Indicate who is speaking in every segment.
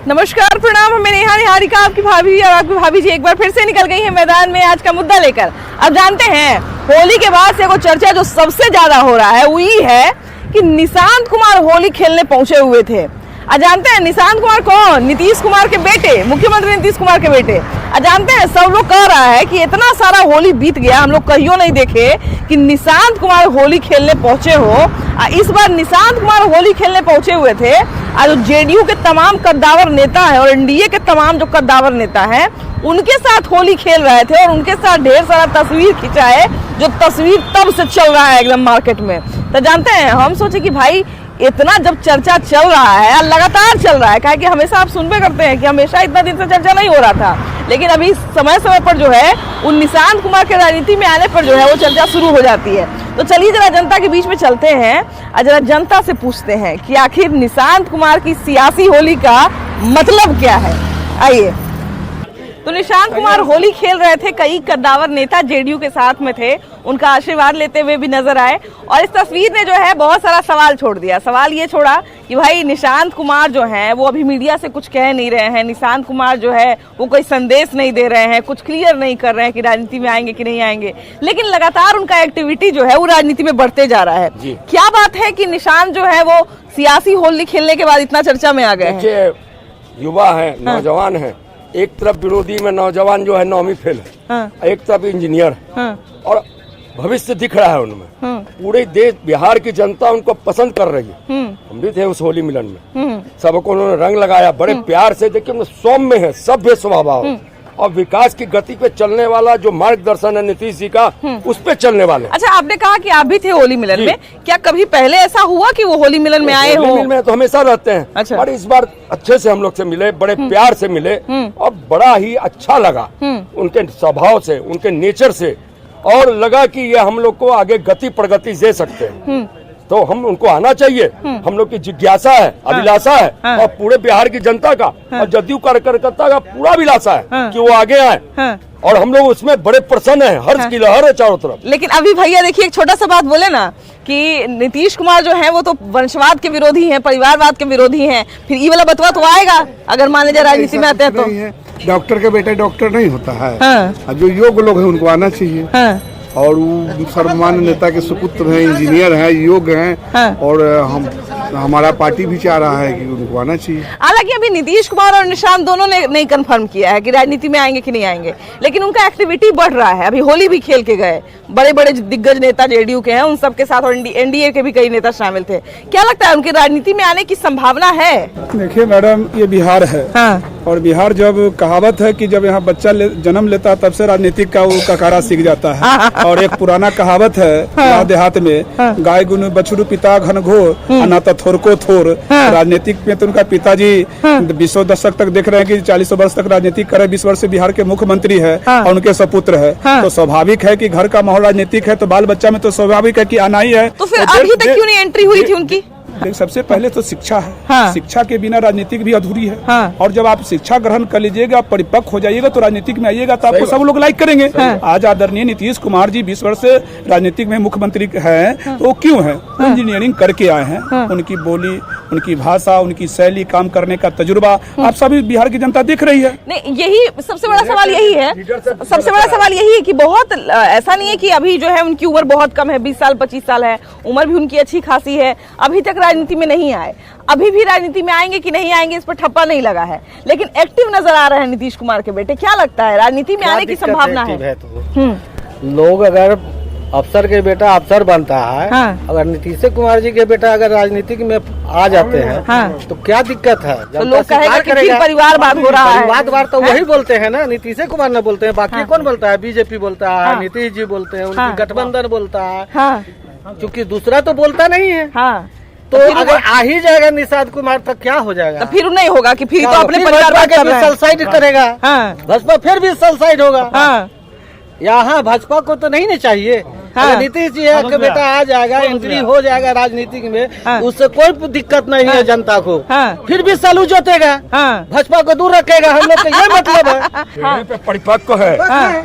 Speaker 1: नमस्कार, प्रणाम। मैं नेहा निहारिका, आपकी भाभी और आपकी भाभी जी एक बार फिर से निकल गई है मैदान में आज का मुद्दा लेकर। अब जानते हैं होली के बाद से वो चर्चा जो सबसे ज्यादा हो रहा है वो ये है कि निशांत कुमार होली खेलने पहुंचे हुए थे। जानते हैं निशांत कुमार कौन? नीतीश कुमार के बेटे, मुख्यमंत्री नीतीश कुमार के बेटे। जानते हैं सब लोग कह रहा है कि इतना सारा होली बीत गया, हम लोग कहियो नहीं देखे कि निशांत कुमार होली खेलने पहुंचे हो। इस बार निशांत कुमार होली खेलने पहुंचे हुए थे। जो जेडीयू के तमाम कद्दावर नेता है और एनडीए के तमाम जो कद्दावर नेता है उनके साथ होली खेल रहे थे और उनके साथ ढेर सारा तस्वीर खिंचा है, जो तस्वीर तब से चल रहा है एकदम मार्केट में। तो जानते हैं हम सोचे कि भाई इतना जब चर्चा चल रहा है, लगातार चल रहा है, क्या कि हमेशा आप सुनबे करते हैं कि हमेशा इतना दिन से चर्चा नहीं हो रहा था, लेकिन अभी समय समय पर जो है उन निशांत कुमार के राजनीति में आने पर जो है वो चर्चा शुरू हो जाती है। तो चलिए जरा जनता के बीच में चलते हैं और जरा जनता से पूछते हैं कि आखिर निशांत कुमार की सियासी होली का मतलब क्या है। आइए। तो निशांत कुमार होली खेल रहे थे, कई कद्दावर नेता जेडीयू के साथ में थे, उनका आशीर्वाद लेते हुए भी नजर आए और इस तस्वीर ने जो है बहुत सारा सवाल छोड़ दिया। सवाल ये छोड़ा कि भाई निशांत कुमार जो हैं वो अभी मीडिया से कुछ कह नहीं रहे हैं, निशांत कुमार जो है वो कोई संदेश नहीं दे रहे हैं, कुछ क्लियर नहीं कर रहे हैं कि राजनीति में आएंगे कि नहीं आएंगे, लेकिन लगातार उनका एक्टिविटी जो है वो राजनीति में बढ़ते जा रहा है। क्या बात है कि निशांत जो है वो सियासी होली खेलने के बाद इतना चर्चा में आ गए हैं?
Speaker 2: युवा है, नौजवान है, एक तरफ विरोधी में नौजवान जो है 9वीं फेल है, एक तरफ इंजीनियर है और भविष्य दिख रहा है उनमें। पूरे देश बिहार की जनता उनको पसंद कर रही है। हम भी थे उस होली मिलन में, सबको उन्होंने रंग लगाया बड़े प्यार से। देखिए सौम्य है, सभ्य स्वभाव है और विकास की गति पे चलने वाला जो मार्गदर्शन है नीतीश जी का, उस पे चलने वाले।
Speaker 1: अच्छा, आपने कहा कि आप भी थे होली मिलन में, क्या कभी पहले ऐसा हुआ कि वो होली मिलन में आए हो?
Speaker 2: होली मिलन में तो हमेशा रहते हैं।
Speaker 1: अच्छा।
Speaker 2: और इस बार अच्छे से हम लोग से मिले, बड़े प्यार से मिले और बड़ा ही अच्छा लगा उनके स्वभाव से, उनके नेचर से, और लगा कि ये हम लोग को आगे गति प्रगति दे सकते हैं। तो हम उनको आना चाहिए, हम लोग की जिज्ञासा है, अभिलाषा है और पूरे बिहार की जनता का और जदयू कार्यकर्ता का पूरा अभिलाषा है कि वो आगे आए और हम लोग उसमें बड़े प्रसन्न हैं। हर्ष की लहर है चारों तरफ।
Speaker 1: लेकिन अभी भैया देखिए एक छोटा सा बात बोले ना कि नीतीश कुमार जो है वो तो वंशवाद के विरोधी हैं, परिवारवाद के विरोधी हैं, फिर ये वाला बतवा तो आएगा अगर मान लीजिए राजनीति में आते हैं तो।
Speaker 3: डॉक्टर के बेटे डॉक्टर नहीं होता है, जो योग्य लोग हैं उनको आना चाहिए। और वो सर्वमान्य नेता के सुपुत्र हैं, इंजीनियर हैं, योग्य हैं और हमारा पार्टी भी चाह रहा है कि उनको आना चाहिए।
Speaker 1: हालांकि अभी नीतीश कुमार और निशांत दोनों ने नहीं कंफर्म किया है कि राजनीति में आएंगे कि नहीं आएंगे, लेकिन उनका एक्टिविटी बढ़ रहा है। अभी होली भी खेल के गए, बड़े बड़े दिग्गज नेता जेडीयू के हैं, उन सबके साथ और एनडीए के भी कई नेता शामिल थे। क्या लगता है उनकी राजनीति में आने की संभावना है?
Speaker 4: देखिए मैडम, ये बिहार है और बिहार जब कहावत है कि जब यहाँ बच्चा जन्म लेता है तब से राजनीतिक का वो ककारा सीख जाता है। और एक पुराना कहावत है देहात में, गाय गुनु बछड़ू पिता घन घोर अनाथ थोर को थोर। राजनीतिक में तो उनका पिताजी 20 दशक तक देख रहे हैं कि 40 वर्ष तक राजनीति करे, 20 वर्ष से बिहार के मुख्यमंत्री है और उनके सपुत्र है। तो स्वाभाविक है कि घर का माहौल राजनीतिक है, तो बाल बच्चा में तो स्वाभाविक है कि आना ही है।
Speaker 1: तो फिर अभी तक क्यों नहीं एंट्री हुई थी उनकी?
Speaker 4: सबसे पहले तो शिक्षा है। शिक्षा के बिना राजनीतिक भी अधूरी है। और जब आप शिक्षा ग्रहण कर लीजिएगा, परिपक्व हो जाइएगा तो राजनीतिक में आइएगा तो आपको सब लोग लाइक करेंगे। आज आदरणीय नीतीश कुमार जी 20 वर्ष से राजनीतिक में मुख्यमंत्री हैं, तो वो क्यों हैं? इंजीनियरिंग करके आए हैं। उनकी बोली, उनकी भाषा, उनकी शैली, काम करने का तजुर्बा आप सभी बिहार की जनता देख रही है।
Speaker 1: नहीं, यही सबसे बड़ा सवाल यही है। सबसे बड़ा सवाल यही है कि बहुत ऐसा नहीं है कि अभी जो है उनकी उम्र बहुत कम है, 20 साल 25 साल है, उम्र भी उनकी अच्छी खासी है, अभी तक राजनीति में नहीं आए। अभी भी राजनीति में आएंगे कि नहीं आएंगे इस पर ठप्पा नहीं लगा है, लेकिन एक्टिव नजर आ रहे हैं नीतीश कुमार के बेटे। क्या लगता है राजनीति में आने की संभावना है?
Speaker 5: लोग अगर अफसर के बेटा अफसर बनता है, अगर नीतीश कुमार जी के बेटा अगर राजनीतिक में आ जाते हैं तो क्या दिक्कत है?
Speaker 1: तो लोग कहेगा कि फिर परिवारवाद हो रहा है।
Speaker 5: परिवारवाद तो वही बोलते हैं ना, नीतीश कुमार ने बोलते हैं, बाकी कौन बोलता है? बीजेपी बोलता है, नीतीश जी बोलते हैं, उनकी गठबंधन बोलता है, क्योंकि दूसरा तो बोलता नहीं है। तो अगर आ ही जाएगा निशांत कुमार तो क्या हो जाएगा?
Speaker 1: तो फिर नहीं होगा कि फिर तो अपने परिवार
Speaker 5: के भी सलसाइड करेगा, भाजपा फिर भी सलसाइड होगा। यहाँ भाजपा को तो नहीं चाहिए। नीतीश जी का बेटा आ जाएगा, एंट्री हो जाएगा राजनीतिक में, उससे कोई दिक्कत नहीं है जनता को। फिर भी सालू जोतेगा, भाजपा को दूर रखेगा, हम लोग का ये मतलब है।
Speaker 2: पे परिपक्व है,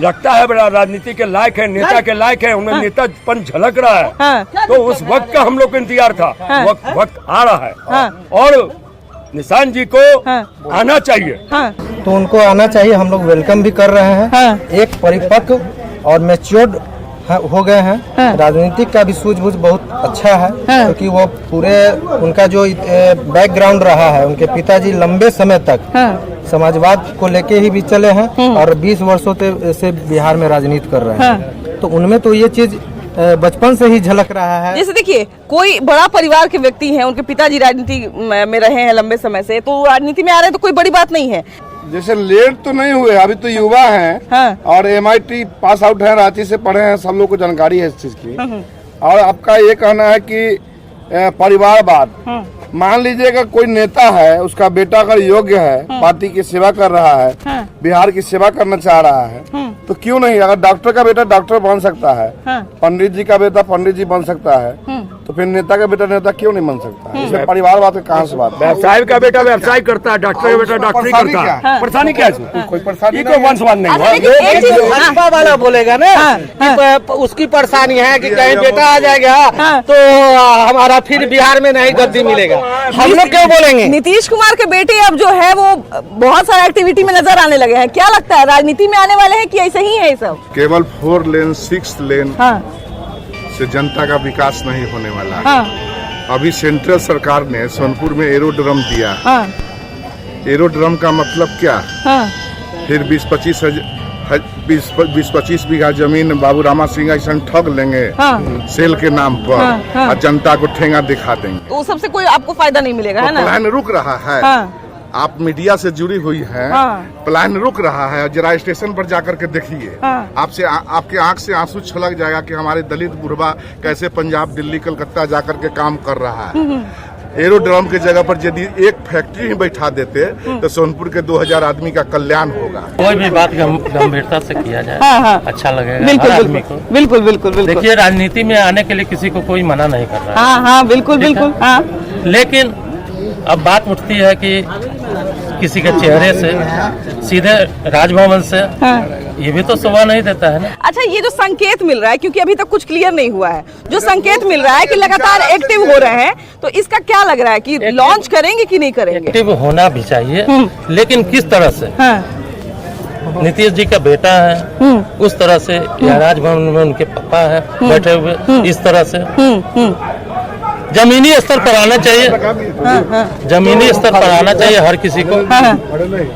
Speaker 2: लगता है बड़ा राजनीति के लायक है, नेता के लायक है, उनमें नेतापन झलक रहा है। तो उस वक्त का हम लोग का इंतजार था, वक्त आ रहा है और निशांत जी को आना चाहिए।
Speaker 5: तो उनको आना चाहिए, हम लोग वेलकम भी कर रहे हैं। एक परिपक्व और मैच्योर्ड हो गए हैं। राजनीतिक का भी सूझबूझ बहुत अच्छा है, क्योंकि वो पूरे उनका जो बैकग्राउंड रहा है, उनके पिताजी लंबे समय तक समाजवाद को लेके ही भी चले हैं और 20 वर्षों से बिहार में राजनीति कर रहे हैं। तो उनमें तो ये चीज बचपन से ही झलक रहा है।
Speaker 1: जैसे देखिए, कोई बड़ा परिवार के व्यक्ति हैं, उनके पिताजी राजनीति में रहे हैं लंबे समय से, तो राजनीति में आ रहे हैं तो कोई बड़ी बात नहीं है।
Speaker 3: जैसे लेट तो नहीं हुए, अभी तो युवा हैं और MIT पास आउट है, रांची से पढ़े हैं, सब लोग को जानकारी है इस चीज की। और आपका ये कहना है कि परिवारवाद, मान लीजिएगा कोई नेता है, उसका बेटा अगर योग्य है, पार्टी की सेवा कर रहा है, बिहार की सेवा करना चाह रहा है, तो क्यों नहीं? अगर डॉक्टर का बेटा डॉक्टर बन सकता है, पंडित जी का बेटा पंडित जी बन सकता है, तो फिर नेता का बेटा नेता क्यों नहीं बन सकता? इसमें परिवारवाद का कहाँ से बात?
Speaker 2: व्यवसाय का बेटा व्यवसाय करता है, डॉक्टर का बेटा डॉक्टरी करता है, परेशानी क्या है?
Speaker 3: कोई परेशानी
Speaker 2: कोई वंशवाद नहीं है।
Speaker 5: भाजपा वाला बोलेगा ना कि उसकी परेशानी है कि कहीं बेटा आ जाएगा तो हमारा फिर बिहार में नहीं गद्दी मिलेगा, हम लोग क्यों बोलेंगे?
Speaker 1: नीतीश कुमार के बेटे अब जो है वो बहुत सारा एक्टिविटी में नजर आने लगे हैं। क्या लगता है, राजनीति में आने वाले हैं कि ऐसे ही है सब?
Speaker 6: केवल 4 लेन 6 लेन से जनता का विकास नहीं होने वाला है। अभी सेंट्रल सरकार ने सोनपुर में एरोड्रम दिया। एरोड्रम का मतलब क्या? फिर 20-25 बीघा जमीन बाबू रामा सिंह ऐसा ठग लेंगे सेल के नाम पर और जनता को ठेंगा दिखा देंगे,
Speaker 1: तो सबसे कोई आपको फायदा नहीं मिलेगा, है ना?
Speaker 6: प्लान रुक रहा है। आप मीडिया से जुड़ी हुई हैं, प्लान रुक रहा है। जरा स्टेशन पर जाकर के देखिए, आपसे आपके आंख से आंसू छलक जाएगा कि हमारे दलित बुढ़वा कैसे पंजाब, दिल्ली, कलकत्ता जाकर के काम कर रहा है। एरोड्रम की जगह पर यदि एक फैक्ट्री ही बैठा देते तो सोनपुर के 2000 आदमी का कल्याण होगा।
Speaker 7: कोई भी बात गंभीरता से किया जाए अच्छा लगेगा
Speaker 1: बिल्कुल
Speaker 7: हर आदमी को।
Speaker 1: बिल्कुल बिल्कुल बिल्कुल।
Speaker 7: देखिए, राजनीति में आने के लिए किसी को कोई मना नहीं कर रहा है।
Speaker 1: हाँ बिल्कुल बिल्कुल।
Speaker 7: लेकिन अब बात उठती है कि किसी के चेहरे से सीधे राजभवन से ये भी तो शोभा नहीं देता है ना।
Speaker 1: अच्छा, ये जो संकेत मिल रहा है, क्योंकि अभी तक कुछ क्लियर नहीं हुआ है, जो संकेत मिल रहा है कि लगातार एक्टिव हो रहे हैं, तो इसका क्या लग रहा है कि लॉन्च करेंगे कि नहीं करेंगे?
Speaker 7: एक्टिव होना भी चाहिए, लेकिन किस तरह से? नीतीश जी का बेटा है, उस तरह से, या राजभवन में उनके पापा है बैठे हुए, इस तरह से जमीनी स्तर पर आना चाहिए। जमीनी स्तर पर आना चाहिए हर किसी को।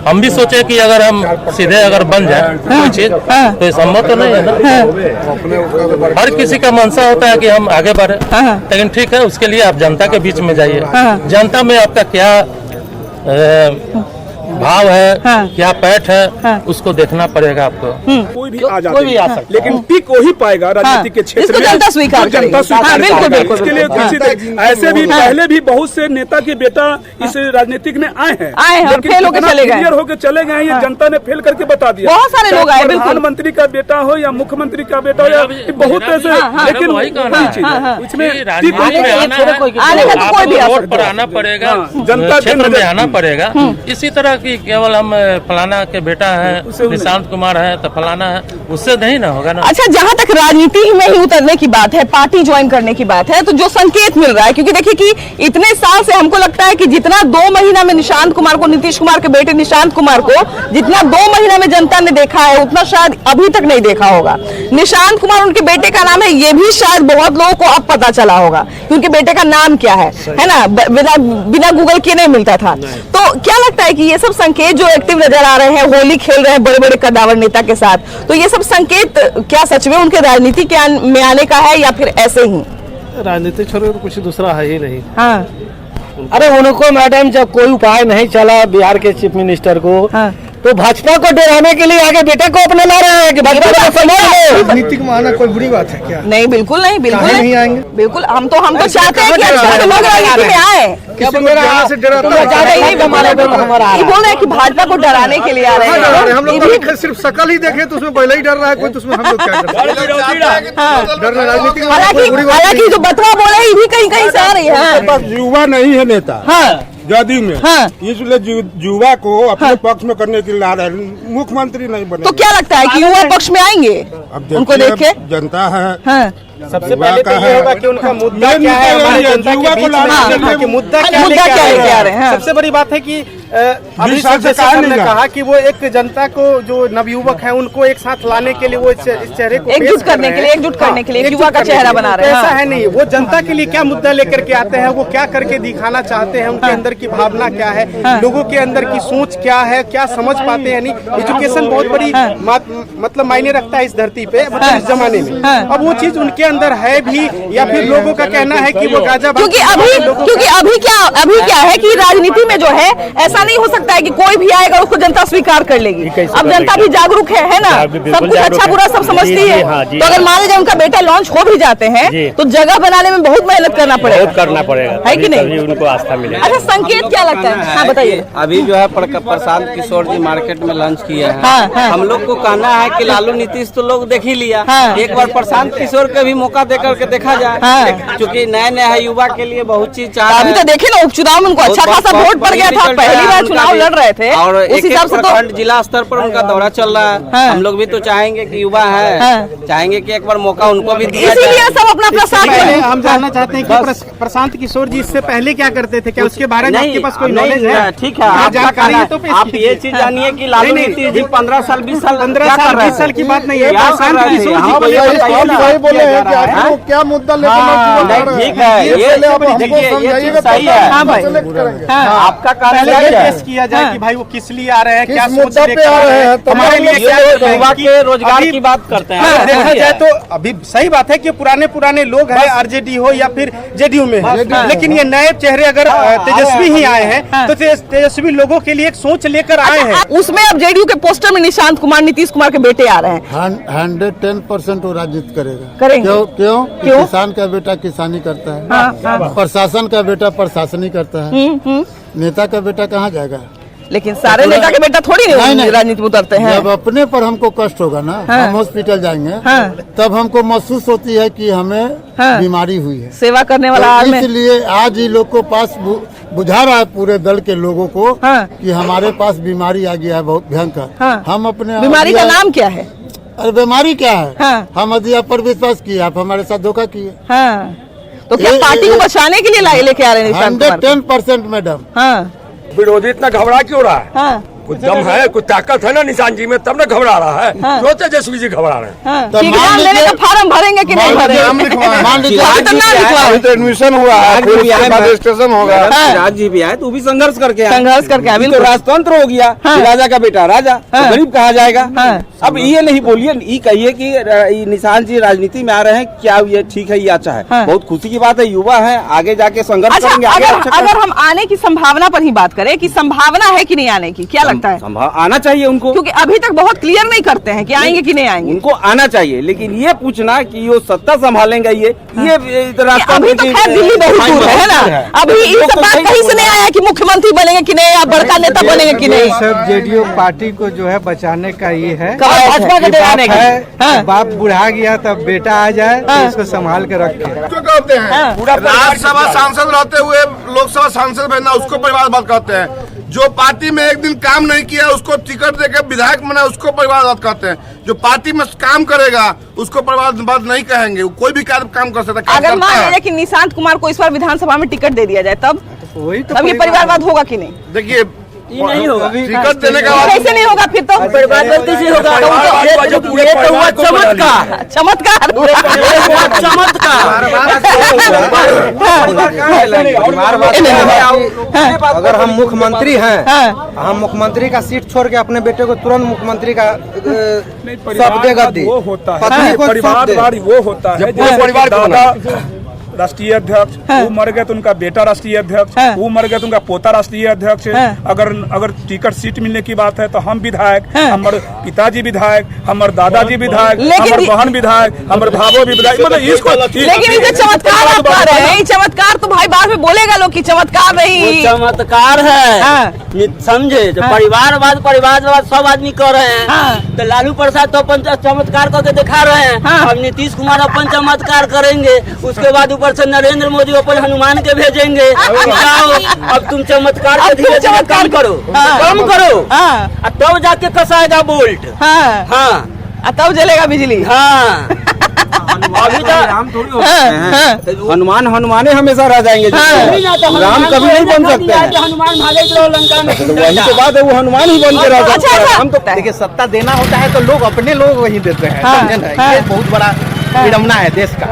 Speaker 7: हम भी सोचे कि अगर हम सीधे अगर बन जाए कोई चीज तो ये संभव तो नहीं है ना। हर किसी का मनसा होता है कि हम आगे बढ़े, लेकिन ठीक है, उसके लिए आप जनता के बीच में जाइए। जनता में आपका क्या भाव है, क्या पैठ है, उसको देखना पड़ेगा आपको।
Speaker 4: कोई भी आ जाता है, लेकिन टिक वही पाएगा राजनीति के क्षेत्र में,
Speaker 1: जनता स्वीकार करेगी।
Speaker 4: इसके लिए किसी ऐसे भी पहले भी बहुत से नेता के बेटा इस राजनीतिक में आए हैं,
Speaker 1: फेल होकर चले गए,
Speaker 4: क्लियर होकर चले गए। ये जनता ने फेल करके बता दिया।
Speaker 1: बहुत सारे लोग आए,
Speaker 4: प्रधानमंत्री का बेटा हो या मुख्यमंत्री का बेटा हो या बहुत ऐसे, लेकिन इसमें
Speaker 1: आने का तो कोई भी
Speaker 7: रोड पर आना पड़ेगा,
Speaker 4: जनता
Speaker 7: क्षेत्र में आना पड़ेगा। इसी तरह की केवल हम फलाना के बेटा है, निशांत कुमार है तो फलाना है, उससे नहीं ना होगा ना।
Speaker 1: अच्छा, जहाँ तक राजनीति में ही उतरने की बात है, पार्टी ज्वाइन करने की बात है, तो जो संकेत मिल रहा है, क्योंकि देखिए कि इतने साल से हमको लगता है कि जितना 2 महीना में निशांत कुमार को, नीतीश कुमार के बेटे निशांत कुमार को जितना 2 महीना में जनता ने देखा है, उतना शायद अभी तक नहीं देखा होगा। निशांत कुमार उनके बेटे का नाम है, ये भी शायद बहुत लोगों को अब पता चला होगा कि उनके बेटे का नाम क्या है ना? बिना गूगल किए नहीं मिलता था। तो क्या लगता है कि ये सब संकेत जो एक्टिव नजर आ रहे हैं, होली खेल रहे हैं बड़े बड़े कदावर नेता के साथ, तो ये सब संकेत क्या सच में उनके राजनीति के में आने का है या फिर ऐसे ही?
Speaker 5: राजनीति छोड़ तो कुछ दूसरा है ही नहीं।
Speaker 8: अरे उनको मैडम, जब कोई उपाय नहीं चला बिहार के चीफ मिनिस्टर को, तो भाजपा को डराने के लिए आगे बेटे को अपने ला रहे हैं कि भाजपा को संभाल लो।
Speaker 3: राजनीतिक में आना कोई बुरी बात है क्या?
Speaker 1: नहीं, बिल्कुल नहीं, बिल्कुल नहीं
Speaker 3: आएंगे।
Speaker 1: बिल्कुल, हम तो चाहते हैं कि अच्छे लोग राजनीति में आए।
Speaker 3: ये बोल
Speaker 1: रहे हैं कि भाजपा को डराने के लिए आ रहे हैं।
Speaker 3: हम लोग तो सिर्फ शकल ही देखे तो उसमें पहले ही डर रहा है कोई, तो उसमें हम लोग क्या डरना? राजनीति
Speaker 1: हालांकि जो बतवा बोले ये भी कहीं कहीं से आ रही है।
Speaker 9: युवा नहीं है नेता, जदयू में।
Speaker 1: हाँ।
Speaker 9: इसलिए युवा को अपने पक्ष में करने के लिए ला रहे हैं, मुख्यमंत्री नहीं बने।
Speaker 1: तो क्या लगता है कि युवा पक्ष में आएंगे उनको देख के?
Speaker 9: जनता है।
Speaker 1: हाँ।
Speaker 5: सबसे पहले तो ये होगा कि उनका मुद्दा क्या है, हमारे जनता के बीच में कि मुद्दा क्या लेके आ रहे हैं। सबसे बड़ी बात है कि अभी ने कहा कि वो एक जनता को, जो नवयुवक है उनको एक साथ लाने के लिए वो इस चेहरे को
Speaker 1: एकजुट करने के लिए युवा का चेहरा बना रहे हैं।
Speaker 5: ऐसा है नहीं, वो जनता के लिए क्या मुद्दा लेकर के आते हैं, वो क्या करके दिखाना चाहते हैं, उनके अंदर की भावना क्या है, लोगों के अंदर की सोच क्या है, क्या समझ पाते हैं। नहीं, एजुकेशन बहुत बड़ी मतलब मायने रखता है इस धरती पे, मतलब इस जमाने में। अब वो चीज उनके अंदर है भी, या फिर लोगों का कहना है कि वो गाजा,
Speaker 1: क्योंकि अभी क्या है कि राजनीति में जो है ऐसा नहीं हो सकता है कि कोई भी आएगा उसको जनता स्वीकार कर लेगी। अब जनता भी जागरूक है ना, सब कुछ अच्छा बुरा सब समझती है। तो अगर मान लीजिए उनका बेटा लॉन्च हो भी जाते हैं तो जगह बनाने में बहुत मेहनत करना पड़ेगा, है कि नहीं?
Speaker 7: उनको आस्था मिलेगी।
Speaker 1: अच्छा, संकेत क्या लगता है? हाँ बताइए।
Speaker 5: अभी जो है प्रशांत किशोर जी मार्केट में लॉन्च किया है। हम लोग को कहना है कि लालू नीतीश तो लोग देख ही लिया, एक बार प्रशांत किशोर का भी मौका देकर के देखा जाए, क्योंकि नया नया युवा के लिए बहुत चीज चाह।
Speaker 1: अभी तो देखे ना, उपचुनाव में उनको अच्छा खासा वोट पड़ गया था, पहली बार चुनाव लड़ रहे थे,
Speaker 5: और
Speaker 1: उस हिसाब से तो
Speaker 5: जिला स्तर पर उनका दौरा चल रहा है। हम लोग भी तो चाहेंगे कि युवा है, चाहेंगे कि एक बार मौका उनको भी दिया जाए।
Speaker 1: इसीलिए सब अपना प्रसाद करें।
Speaker 5: हम जानना चाहते हैं कि प्रशांत किशोर जी इससे पहले क्या करते थे, क्या उसके बारे में आपके पास कोई नॉलेज है? ठीक है, जानकारी है तो आप ये चीज जानिए कि लालू नीतीश जी 15 साल 20 साल की बात नहीं है, प्रशांत किशोर जी को ये बताइए
Speaker 3: बोले हैं कि आखिर क्या मुद्दा लेकर
Speaker 5: ठीक है, ये सही है। हाँ भाई, आपका कार्य पेश किया जाए कि भाई वो किस लिए आ रहे हैं, क्या सोच लेकर आ रहे हैं, हमारे लिए क्या युवा के रोजगार की बात करते हैं। देखा जाए तो अभी सही बात है कि पुराने लोग हैं, आरजेडी हो या फिर जेडीयू में, लेकिन ये नए चेहरे अगर तेजस्वी ही आए हैं तो तेजस्वी लोगों के लिए एक सोच लेकर आए हैं।
Speaker 1: उसमें अब जेडीयू के पोस्टर में निशांत कुमार, नीतीश कुमार के बेटे आ रहे हैं।
Speaker 3: 110% वो राजनीति करेगा।
Speaker 1: करेंगे।
Speaker 3: क्यों? किसान का बेटा किसानी करता है, प्रशासन का बेटा प्रशासनी करता है, नेता का बेटा कहाँ जाएगा?
Speaker 1: लेकिन सारे नेता के बेटा थोड़ी नहीं राजनीति में उतरते हैं।
Speaker 3: जब अपने पर हमको कष्ट होगा ना, हम हॉस्पिटल जाएंगे, तब हमको महसूस होती है कि हमें बीमारी हुई है।
Speaker 1: सेवा करने वाला
Speaker 3: तो इसलिए आज ही लोग को पास बुझा रहा है पूरे दल के लोगों को कि हमारे पास बीमारी आ गया है बहुत भयंकर। हम अपने
Speaker 1: बीमारी का नाम क्या है?
Speaker 3: अरे बीमारी क्या है? हम अधिया पर विश्वास किए, आप हमारे साथ धोखा किए।
Speaker 1: तो क्या पार्टी को बचाने के लिए लेके आ रहे हैं?
Speaker 3: 110% मैडम।
Speaker 2: विरोधी इतना घबरा क्यों रहा है? कुछ दम है, कुछ ताकत है ना निशान जी में, तब ना घबरा रहा है। जो तेजस्वी जी घबरा रहे हैं।
Speaker 1: एग्जाम लेने का फार्म भरेंगे कि नहीं भरेंगे?
Speaker 9: एडमिशन हुआ है, रजिस्ट्रेशन होगा।
Speaker 5: राज जी भी आए तो भी संघर्ष करके
Speaker 1: बिल्कुल
Speaker 5: राजतंत्र हो गया, राजा का बेटा राजा, गरीब कहा जाएगा। अब ये नहीं बोलिए, ये कहिए कि निशांत जी राजनीति में आ रहे हैं, क्या ये ठीक है, ये अच्छा है, बहुत खुशी की बात है, युवा है, आगे जाके संघर्ष करेंगे।
Speaker 1: अगर हम आने की संभावना पर ही बात करें कि संभावना है कि नहीं आने की, क्या लगता है?
Speaker 5: आना चाहिए उनको,
Speaker 1: क्योंकि अभी तक बहुत क्लियर नहीं करते हैं कि आएंगे कि नहीं आएंगे।
Speaker 5: उनको आना चाहिए, लेकिन ये पूछना कि वो सत्ता संभालेंगे ये
Speaker 1: अभी तो खैर दिल्ली बहुत दूर है ना, अभी ये सब बात कहीं से नहीं आया कि मुख्यमंत्री बनेंगे कि नहीं या बड़का नेता बनेंगे कि नहीं।
Speaker 10: सब जेडीयू पार्टी को जो है बचाने का ये है,
Speaker 1: भाजपा के डराने का।
Speaker 10: बाप बुढ़ा गया तब बेटा आ जाए तो इसको संभाल के रखे।
Speaker 6: जो कहते हैं राज्यसभा सांसद रहते हुए लोकसभा सांसद बनना, उसको परिवारवाद कहते हैं। जो पार्टी में एक दिन काम नहीं किया उसको टिकट देकर विधायक बना, उसको परिवारवाद कहते हैं। जो पार्टी में काम करेगा उसको परिवारवाद नहीं कहेंगे, कोई भी काम कर सकता है।
Speaker 1: अगर मान लीजिए कि निशांत कुमार को इस बार विधानसभा में टिकट दे दिया जाए तब ये परिवारवाद होगा कि नहीं?
Speaker 6: देखिए
Speaker 5: नहीं होगा,
Speaker 6: टिकट देने का
Speaker 1: कैसे नहीं होगा? फिर तो
Speaker 5: परिवारवाद कैसे होगा?
Speaker 1: चमत्कार
Speaker 10: अगर हम मुख्यमंत्री हैं, हम मुख्यमंत्री का सीट छोड़ के अपने बेटे को तुरंत मुख्यमंत्री का सब देगा दी।
Speaker 4: वो होता है
Speaker 10: पत्नी को
Speaker 4: परिवारवाद, वो होता है
Speaker 2: परिवार दादा
Speaker 4: राष्ट्रीय अध्यक्ष, वो मर गए तो उनका बेटा राष्ट्रीय अध्यक्ष, वो मर गए तो उनका पोता राष्ट्रीय अध्यक्ष। अगर टिकट सीट मिलने की बात है तो हम विधायक, हमारे पिताजी विधायक, हमारे दादाजी विधायक, हमारे बहन विधायक, हमारे भावो भी विधायक। मतलब इसको
Speaker 1: लेकिन ये चमत्कार आप कह रहे हैं, चमत्कार तो भाई बाद में बोलेगा लोग कि चमत्कार नहीं,
Speaker 5: चमत्कार है, समझे? जो परिवारवाद सब आदमी कर रहे हैं, तो लालू प्रसाद तो अपन चमत्कार करके दिखा रहे हैं। अब नीतीश कुमार अपन चमत्कार करेंगे, उसके बाद ऊपर से नरेंद्र मोदी ऊपर हनुमान के भेजेंगे। जाओ अब तुम चमत्कार के धीरे धीरे कम करो, कम करो, तब जाके कसाएगा बोल्ट। हाँ
Speaker 1: तब जलेगा बिजली।
Speaker 5: हाँ अभी तो
Speaker 10: हनुमान हनुमाने हमेशा रह जाएंगे। राम कभी नहीं बन सकते हैं।
Speaker 5: हनुमान भागे तो लंका में।
Speaker 10: वही तो बात है, वो हनुमान ही बन के रह सकते हैं।
Speaker 1: अच्छा।
Speaker 10: हम तो देखिए, सत्ता देना होता है तो लोग अपने लोग वही देते हैं। समझे ना? ये बहुत बड़ा विडम्बना है देश का।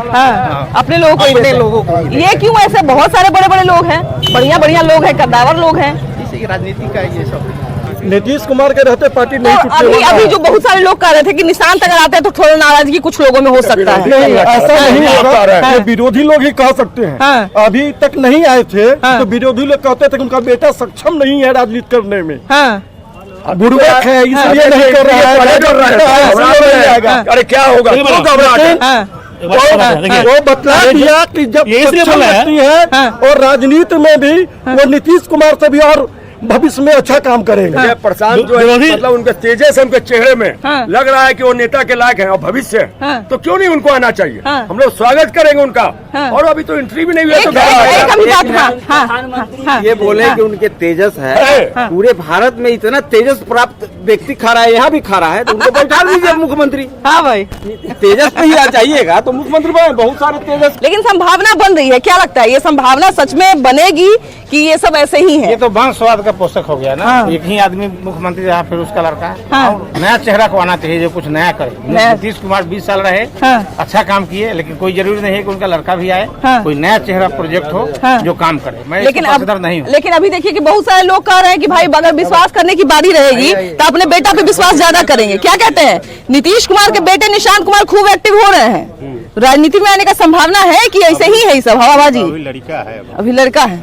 Speaker 1: अपने लोगों को ही
Speaker 10: अपने
Speaker 1: देते हैं।
Speaker 10: लोगों को।
Speaker 1: ये क्यों? ऐसे बहुत सारे बड़े बड़े लोग हैं, बढ़िया बढ़िया लोग हैं, कद्दावर लोग हैं।
Speaker 10: इसी राजनीति का ये सब।
Speaker 4: नीतीश कुमार के रहते पार्टी नहीं
Speaker 1: तो अभी जो बहुत सारे लोग कह रहे थे कि निशांत अगर आते हैं तो थोड़ा नाराजगी कुछ लोगों में हो सकता है।
Speaker 4: नहीं, ऐसा नहीं होगा। ये विरोधी लोग ही कह सकते हैं। अभी तक नहीं आए थे तो विरोधी लोग कहते थे कि उनका बेटा सक्षम नहीं है राजनीति करने में, बुड़बक है इसलिए नहीं कर रहा है।
Speaker 2: अरे क्या होगा?
Speaker 4: वो बतला दिया कि जब सक्षम व्यक्ति है और राजनीति में भी वो नीतीश कुमार से भी और भविष्य में अच्छा काम करेंगे।
Speaker 2: प्रशांत जो है मतलब उनके तेजस उनके चेहरे में लग रहा है कि वो नेता के लायक हैं और भविष्य तो क्यों नहीं उनको आना चाहिए? हम लोग स्वागत करेंगे उनका। और अभी तो एंट्री भी नहीं हुआ तो
Speaker 10: ये बोले कि उनके तेजस है, पूरे भारत में इतना तेजस प्राप्त व्यक्ति खड़ा है, यहाँ भी खड़ा है, तो उनको बैठा दीजिए मुख्यमंत्री।
Speaker 1: हाँ भाई,
Speaker 10: तेजस पे ही आ जाइएगा तो मुख्यमंत्री बने। बहुत सारे तेजस।
Speaker 1: लेकिन संभावना बन रही है, क्या लगता है ये संभावना सच में बनेगी कि ये सब ऐसे ही है?
Speaker 10: ये तो वंशवाद का पोषक हो गया ना। एक ही आदमी मुख्यमंत्री रहा, फिर उसका लड़का। नया चेहरा को आना चाहिए जो कुछ नया करे। नीतीश कुमार 20 साल रहे, अच्छा काम किए, लेकिन कोई जरूरी नहीं है कि उनका लड़का भी आए। कोई नया चेहरा प्रोजेक्ट हो जो काम करे। मैं
Speaker 1: लेकिन
Speaker 10: नहीं हूँ।
Speaker 1: लेकिन अभी देखिए कि बहुत सारे लोग कह रहे हैं कि भाई अगर विश्वास करने की बारी रहेगी तो अपने बेटा पे विश्वास ज्यादा करेंगे। क्या कहते हैं? नीतीश कुमार के बेटे निशांत कुमार खूब एक्टिव हो रहे हैं, राजनीति में आने का संभावना है कि ऐसे ही है सब हवाबाजी? अभी लड़का है।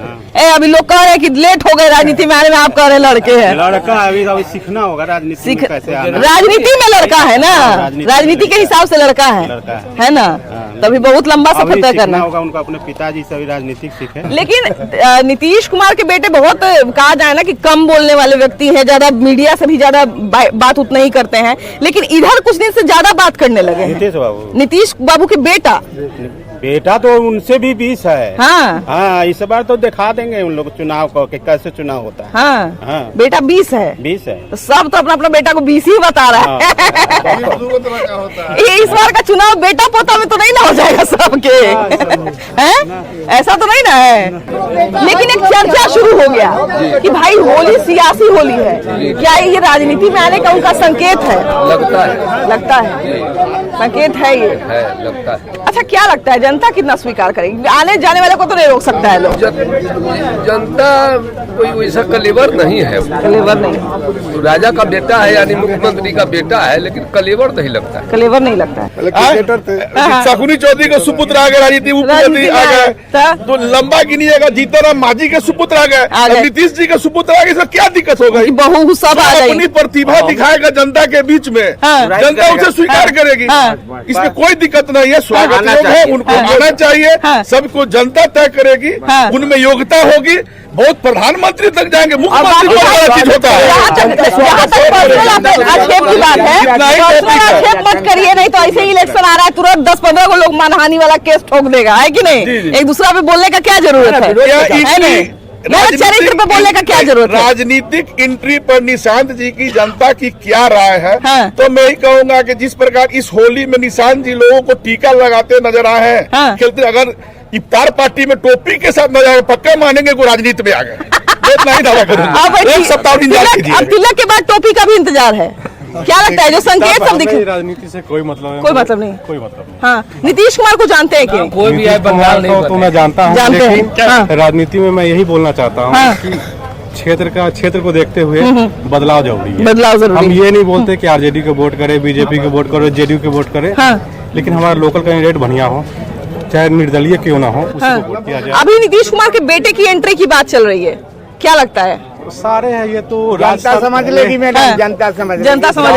Speaker 1: अभी लोग कह रहे हैं कि लेट हो गए राजनीति में आने में, आप कह रहे हैं लड़के हैं।
Speaker 10: लड़का अभी सीखना होगा राजनीति में कैसे आना।
Speaker 1: राजनीति में लड़का है ना, राजनीति के हिसाब से लड़का है ना, तभी बहुत लंबा सफर तय करना
Speaker 10: होगा उनको। अपने पिताजी से भी राजनीतिक सीखे।
Speaker 1: लेकिन नीतीश कुमार के बेटे बहुत कहा जाए ना कि कम बोलने वाले व्यक्ति हैं, ज्यादा मीडिया से भी ज्यादा बात उतना ही करते हैं, लेकिन इधर कुछ दिन से ज्यादा बात करने लगे हैं। नीतीश बाबू के बेटा
Speaker 10: तो उनसे भी 20 है। हाँ, इस बार तो दिखा देंगे उन लोग चुनाव को कि कैसे चुनाव होता है।
Speaker 1: हाँ। बेटा 20 है।
Speaker 10: 20 है
Speaker 1: तो सब तो अपना अपना बेटा को 20 ही बता रहा है। इस बार का चुनाव बेटा पोता में तो नहीं ना हो जाएगा सबके? ऐसा तो नहीं ना है। लेकिन एक चर्चा शुरू हो गया कि भाई होली सियासी होली है, क्या ये राजनीति में आने का उनका संकेत है? लगता है संकेत है ये।
Speaker 2: लगता है।
Speaker 1: अच्छा, क्या लगता है जनता कितना स्वीकार करेगी? आने जाने वाले को तो नहीं रोक सकता है लोग।
Speaker 2: जनता कोई वैसा कलेवर नहीं है।
Speaker 1: कलेवर नहीं,
Speaker 2: तो राजा का बेटा है यानी मुख्यमंत्री का बेटा है, लेकिन कलेवर नहीं लगता है।
Speaker 1: कलेवर नहीं लगता है।
Speaker 6: शकुनी चौधरी का सुपुत्र आ गए, राजनीति उपमंत्री आ गए, तो लंबा गिनिएगा जीतनराम मांझी के सुपुत्र आ गए, नीतीश जी के सुपुत्र आ गए। इसमें क्या दिक्कत होगा?
Speaker 1: बहू सब आ जाएगी।
Speaker 6: अपनी प्रतिभा दिखाएगा जनता के बीच में, जनता उसे स्वीकार करेगी। इसमें कोई दिक्कत नहीं है। स्वागत योग है, उनको आना चाहिए। सबको जनता तय करेगी, उनमें योग्यता होगी। बहुत प्रधानमंत्री तक जाएंगे, मुख्यमंत्री होता है।
Speaker 1: आक्षेप की बात है, आक्षेप मत करिए, नहीं तो ऐसे ही इलेक्शन आ रहा है तुरंत 10-15 को लोग मानहानि वाला केस ठोक देगा, है कि नहीं? एक दूसरा पे बोलने का क्या जरूरत है? चरित्र पे बोलने का क्या जरूरत है?
Speaker 6: राजनीतिक एंट्री पर निशांत जी की जनता की क्या राय है? तो मैं ही कहूंगा कि जिस प्रकार इस होली में निशांत जी लोगों को टीका लगाते नजर आए हैं, खेलते, अगर इफ्तार पार्टी में टोपी के साथ नजर आए, पक्का मानेंगे को राजनीति में आ गए। नहीं दावा करूंगा। एक सप्ताह इंतजार कीजिए।
Speaker 1: अब तिलक के बाद टोपी का भी इंतजार है। क्या लगता है जो संकेत सब दिखे?
Speaker 4: राजनीति से कोई मतलब नहीं।
Speaker 1: कोई मतलब नहीं।
Speaker 4: कोई मतलब नहीं।
Speaker 1: हाँ, नीतीश कुमार को जानते हैं कि
Speaker 2: कोई भी है बंगाल नहीं
Speaker 4: तो मैं जानता हूँ, लेकिन राजनीति में मैं यही बोलना चाहता हूँ कि क्षेत्र को देखते हुए बदलाव जरूरी है।
Speaker 1: बदलाव जरूरी।
Speaker 4: हम ये नहीं बोलते कि आरजेडी को वोट करे, बीजेपी को वोट करे, जेडीयू को वोट करे, लेकिन हमारा लोकल कैंडिडेट बढ़िया हो, चाहे निर्दलीय क्यों ना हो, उसी को वोट किया जाए।
Speaker 1: अभी नीतीश कुमार के बेटे की एंट्री की बात चल रही है, क्या लगता है?
Speaker 4: सारे हैं ये तो
Speaker 10: जनता समझ लेगी मैडम, जनता समझ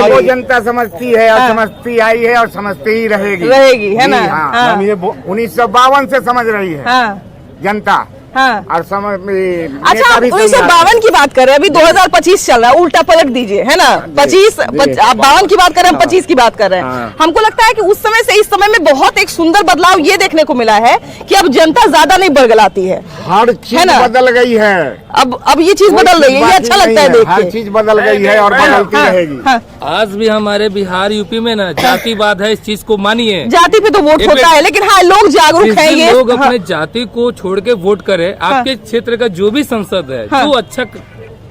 Speaker 10: वो जनता समझती है और समझती आई है और समझती ही रहेगी,
Speaker 1: है ना?
Speaker 10: 1952 से समझ रही है जनता।
Speaker 1: हाँ।
Speaker 9: और समय में
Speaker 1: अच्छा, आप 1952 की बात कर रहे हैं, अभी 2025 चल रहा है, उल्टा पलट दीजिए, है ना। 25 आप 52 की बात कर रहे हैं, 25 की बात कर रहे हैं। हमको लगता है कि उस समय से इस समय में बहुत एक सुंदर बदलाव ये देखने को मिला है कि अब जनता ज्यादा नहीं बड़गलाती है,
Speaker 9: हर चीज बदल गई है।
Speaker 1: अब ये चीज बदल रही है, ये अच्छा लगता है देख के।
Speaker 9: हर चीज बदल गई है और बदलती रहेगी।
Speaker 11: आज भी हमारे बिहार यूपी में ना जातिवाद है, इस चीज को मानिए।
Speaker 1: जाति पे तो वोट होता है, लेकिन हाँ, लोग जागरूक हैं। ये
Speaker 11: लोग अपने जाति को छोड़ के वोट करे, आपके क्षेत्र का जो भी संसद है, जो अच्छा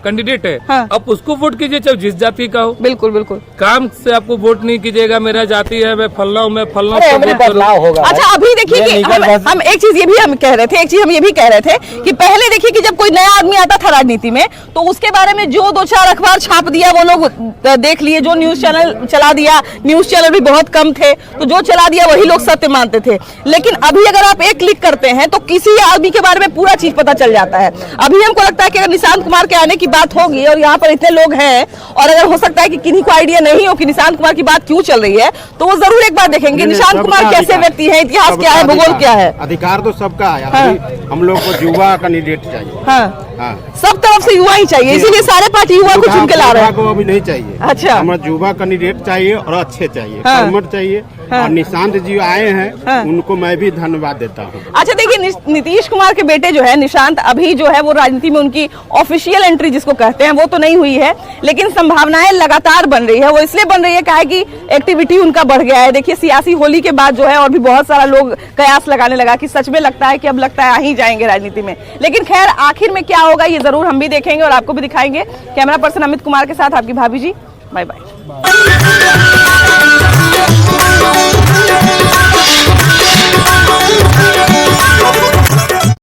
Speaker 11: कैंडिडेट है, आप उसको वोट कीजिए, चाहे जिस जाति का हो।
Speaker 1: बिल्कुल बिल्कुल।
Speaker 11: काम से आपको वोट नहीं कीजिएगा, मेरा जाति है, मैं फलना हूँ, मैं फलना
Speaker 8: होगा।
Speaker 1: अच्छा, अभी देखिए कि हम एक चीज ये भी हम कह रहे थे, एक चीज हम ये भी कह रहे थे कि पहले देखिए कि जब कोई नया आदमी आता था राजनीति में, तो उसके बारे में जो 2-4 अखबार छाप दिया वो लोग देख लिए, जो न्यूज चैनल चला दिया, न्यूज चैनल भी बहुत कम थे, तो जो चला दिया वही लोग सत्य मानते थे। लेकिन अभी अगर आप एक क्लिक करते हैं तो किसी आदमी के बारे में पूरा चीज पता चल जाता है। अभी हमको लगता है कि अगर निशांत कुमार के आने की बात होगी और यहाँ पर इतने लोग हैं, और अगर हो सकता है कि किन्हीं को आइडिया नहीं हो कि निशांत कुमार की बात क्यों चल रही है, तो वो जरूर एक बार देखेंगे निशांत कुमार कैसे व्यक्ति है, इतिहास क्या है, भूगोल क्या है।
Speaker 9: अधिकार तो सबका है। हम लोग को युवा कैंडिडेट चाहिए।
Speaker 1: हाँ, सब तरफ से युवा ही चाहिए, इसीलिए सारे पार्टी युवा को चुन के ला रहे हैं।
Speaker 9: को अभी नहीं चाहिए।
Speaker 1: अच्छा,
Speaker 9: हमें युवा कैंडिडेट चाहिए और अच्छे चाहिए, कर्मठ चाहिए। और निशांत जी आए हैं, उनको मैं भी धन्यवाद देता हूँ।
Speaker 1: अच्छा, देखिए नीतीश कुमार के बेटे जो है निशांत, अभी जो है वो राजनीति में उनकी ऑफिशियल एंट्री जिसको कहते हैं वो तो नहीं हुई है, लेकिन संभावनाएं लगातार बन रही है। वो इसलिए बन रही है क्या है कि एक्टिविटी उनका बढ़ गया है। देखिए, सियासी होली के बाद जो है और भी बहुत सारा लोग कयास लगाने लगा कि सच में लगता है कि अब लगता है आ ही जाएंगे राजनीति में। लेकिन खैर, आखिर में क्या होगा ये जरूर हम भी देखेंगे और आपको भी दिखाएंगे। कैमरा पर्सन अमित कुमार के साथ आपकी भाभी जी, बाय बाय।